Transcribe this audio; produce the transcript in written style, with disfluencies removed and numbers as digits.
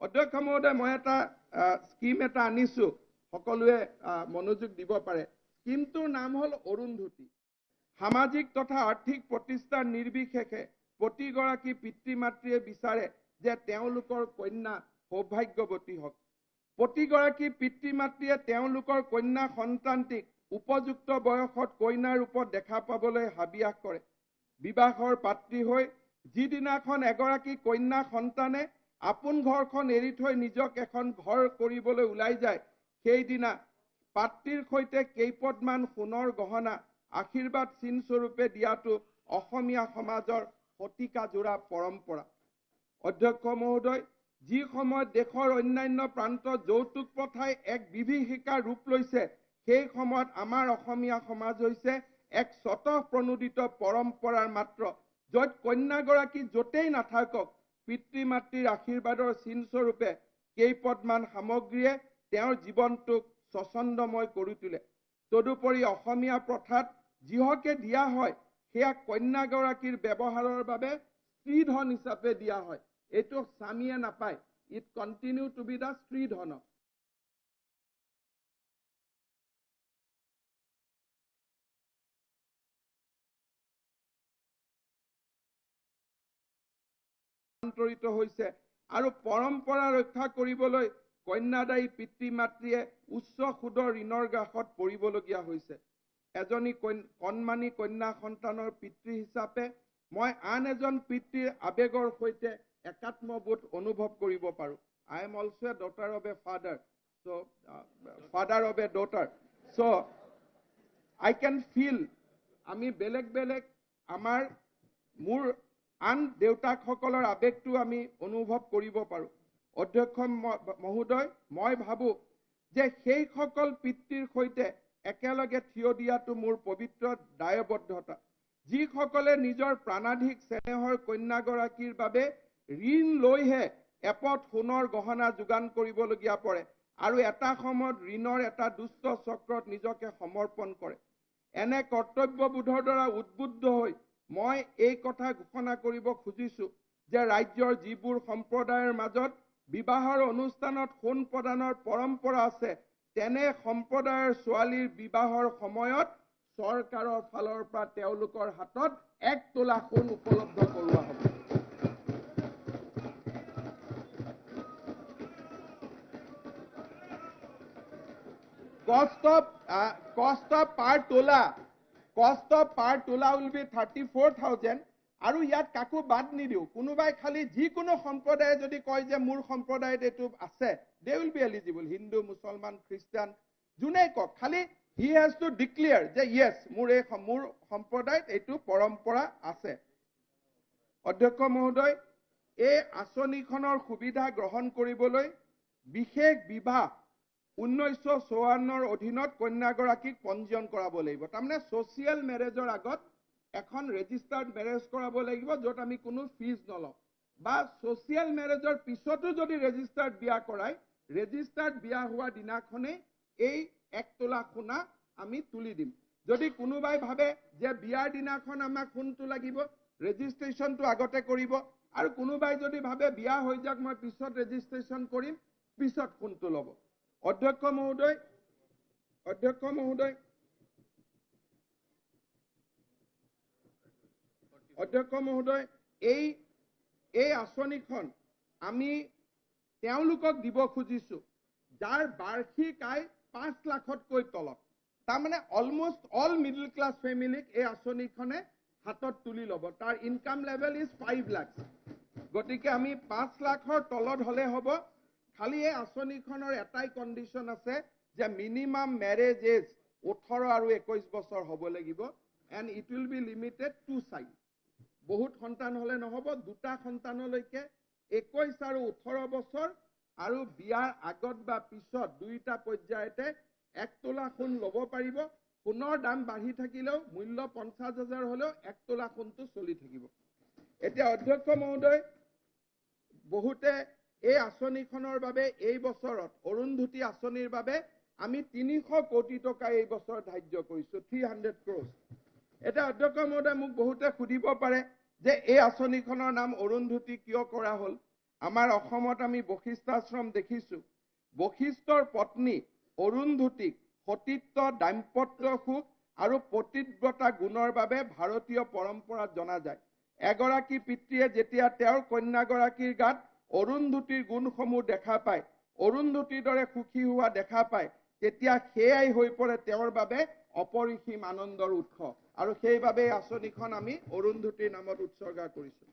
অধ্যক্ষ মহোদয়, মই এটা স্কিম এটা আনিছো, সকলোৱে মনোযোগ দিব পাৰে। স্কিমটোৰ নাম হ'ল অৰুন্ধতী। সামাজিক তথা আৰ্থিক প্ৰতিষ্ঠাৰ নিৰ্বিশেষে প্ৰতিগৰাকী পিতৃ মাতৃয়ে বিচাৰে যে তেওঁলোকৰ কন্যা সৌভাগ্যৱতী হওক। প্ৰতিগৰাকী পিতৃ মাতৃয়ে তেওঁলোকৰ কন্যা সন্তানটিক উপযুক্ত বয়সত কন্যাৰ ৰূপত দেখা পাবলৈ হাবিয়াস কৰে। বিবাহৰ পাত্ৰী হৈ যিদিনাখন এগৰাকী কন্যা সন্তানে আপোন ঘৰখন এৰি থৈ নিজক এখন ঘৰ কৰিবলৈ ওলাই যায়, সেইদিনা পাত্ৰীৰ সৈতে কেইপদমান সোণৰ গহনা আশীৰ্বাদ চিনস্বৰূপে দিয়াটো অসমীয়া সমাজৰ শতিকাজোৰা পৰম্পৰা। অধ্যক্ষ মহোদয়, যি সময়ত দেশৰ অন্যান্য প্ৰান্তত যৌতুক প্ৰথাই এক বিভীষিকাৰ ৰূপ লৈছে, সেই সময়ত আমাৰ অসমীয়া সমাজ হৈছে এক স্বতঃপ্ৰণোদিত পৰম্পৰাৰ মাত্ৰ, য'ত কন্যাগৰাকী য'তেই নাথাকক পিতৃ মাতৃৰ আশীৰ্বাদৰ চিনস্বৰূপে কেইপদমান সামগ্ৰীয়ে তেওঁৰ জীৱনটোক স্বচ্ছন্দময় কৰি তোলে। তদুপৰি অসমীয়া প্ৰথাত যিহকে দিয়া হয় সেয়া কন্যাগৰাকীৰ ব্যৱহাৰৰ বাবে স্ত্ৰীধন হিচাপে দিয়া হয়। এইটো স্বামীয়ে নাপায়, it continue to be the স্ত্ৰীধন। ৰূপান্তৰিত হৈছে আৰু পৰম্পৰা ৰক্ষা কৰিবলৈ কন্যাদায়ী পিতৃ মাতৃয়ে উচ্চ সুদৰ ঋণৰ গ্ৰাসত পৰিবলগীয়া হৈছে। এজনী কণমানি কন্যা সন্তানৰ পিতৃ হিচাপে মই আন এজন পিতৃৰ আবেগৰ সৈতে একাত্মবোধ অনুভৱ কৰিব পাৰোঁ। I am also a daughter of a father, so father of a daughter. So I can feel আমি বেলেগ বেলেগ আমাৰ মোৰ আন দেউতাকসকলৰ আবেগটো আমি অনুভৱ কৰিব পাৰোঁ। অধ্যক্ষ মহোদয়, মই ভাবোঁ যে সেইসকল পিতৃৰ সৈতে একেলগে থিয় দিয়াটো মোৰ পবিত্ৰ দায়বদ্ধতা, যিসকলে নিজৰ প্ৰাণাধিক স্নেহৰ কন্যাগৰাকীৰ বাবে ঋণ লৈহে এপদ সোণৰ গহনা যোগান কৰিবলগীয়া পৰে আৰু এটা সময়ত ঋণৰ এটা দুষ্ট চক্ৰত নিজকে সমৰ্পণ কৰে। এনে কৰ্তব্যবোধৰ দ্বাৰা উদ্বুদ্ধ হৈ মই এই কথা ঘোষণা কৰিব খুজিছোঁ যে ৰাজ্যৰ যিবোৰ সম্প্ৰদায়ৰ মাজত বিবাহৰ অনুষ্ঠানত সোণ প্ৰদানৰ পৰম্পৰা আছে, তেনে সম্প্ৰদায়ৰ ছোৱালীৰ বিবাহৰ সময়ত চৰকাৰৰ ফালৰ পৰা তেওঁলোকৰ হাতত 1 তোলা সোণ উপলব্ধ কৰোৱা হ'ব। Cost of per tola will be 34,000 আৰু ইয়াত কাকো বাদ নিদিও। কোনোবাই খালি যিকোনো সম্প্ৰদায়ে যদি কয় যে মোৰ সম্প্ৰদায়ত এইটো আছে, they will be eligible, Hindu, মুছলমান, খ্ৰীষ্টান, যোনে কওক, খালি he has to declare যে yes, মোৰ সম্প্ৰদায়ত এইটো পৰম্পৰা আছে। অধ্যক্ষ মহোদয়, এই আঁচনিখনৰ সুবিধা গ্ৰহণ কৰিবলৈ বিশেষ বিবাহ 1954 অধীনত কন্যাগৰাকীক পঞ্জীয়ন কৰাব লাগিব। তাৰমানে ছ'চিয়েল মেৰেজৰ আগত এখন ৰেজিষ্টাৰ্ড মেৰেজ কৰাব লাগিব, য'ত আমি কোনো ফিজ নলওঁ, বা ছ'চিয়েল মেৰেজৰ পিছতো যদি ৰেজিষ্টাৰ্ড বিয়া কৰায়, ৰেজিষ্টাৰ্ড বিয়া হোৱা দিনাখনেই এই 1 তোলা সোণা আমি তুলি দিম। যদি কোনোবাই ভাবে যে বিয়াৰ দিনাখন আমাক সোণটো লাগিব, ৰেজিষ্ট্ৰেশ্যনটো আগতে কৰিব, আৰু কোনোবাই যদি ভাবে বিয়া হৈ যাওক মই পিছত ৰেজিষ্ট্ৰেশ্যন কৰিম, পিছত সোণটো ল'ব। অধ্যক্ষ মহোদয়, এই আঁচনিখন আমি তেওঁলোকক দিব খুজিছোঁ যাৰ বাৰ্ষিক আয় 5 লাখতকৈ তলত। তাৰমানে অলমোষ্ট অল মিডল ক্লাছ ফেমিলিক এই আঁচনিখনে হাতত তুলি ল'ব। তাৰ ইনকাম লেভেল ইজ 5 লাখ। গতিকে আমি 5 লাখৰ তলত হ'লে হ'ব। খালি এই আঁচনিখনৰ এটাই কণ্ডিশ্যন আছে যে মিনিমাম মেৰেজ এজ 18 আৰু 21 বছৰ হ'ব লাগিব, and it will be limited to child. বহুত সন্তান হ'লে নহ'ব, 2টা সন্তানলৈকে 21 আৰু 18 বছৰ আৰু বিয়াৰ আগত বা পিছত 2টা পৰ্যায়তে 1 তোলা সোণ ল'ব পাৰিব। সোণৰ দাম বাঢ়ি থাকিলেও মূল্য 50,000 হ'লেও 1 তোলা সোণটো চলি থাকিব। এতিয়া অধ্যক্ষ মহোদয়, বহুতে এই আঁচনিখনৰ বাবে এই বছৰত অৰুন্ধতী আঁচনিৰ বাবে আমি 300 কোটি টকা এই বছৰ ধাৰ্য কৰিছোঁ, 300 crores। এটা অধ্যক্ষ মহোদয়, মোক বহুতে সুধিব পাৰে যে এই আঁচনিখনৰ নাম অৰুন্ধতী কিয় কৰা হ'ল। আমাৰ অসমত আমি বশিষ্ঠাশ্ৰম দেখিছোঁ। বশিষ্ঠৰ পত্নী অৰুন্ধতীক সতীত্ব, দাম্পত্য সুখ আৰু পতিব্ৰতা গুণৰ বাবে ভাৰতীয় পৰম্পৰাত জনা যায়। এগৰাকী পিতৃয়ে যেতিয়া তেওঁৰ কন্যাগৰাকীৰ গাত অৰুন্ধতীৰ গুণসমূহ দেখা পায়, অৰুন্ধতীৰ দৰে সুখী হোৱা দেখা পায়, তেতিয়া সেয়াই হৈ পৰে তেওঁৰ বাবে অপৰিসীম আনন্দৰ উৎস। আৰু সেইবাবে এই আঁচনিখন আমি অৰুন্ধতীৰ নামত উৎসৰ্গা কৰিছোঁ।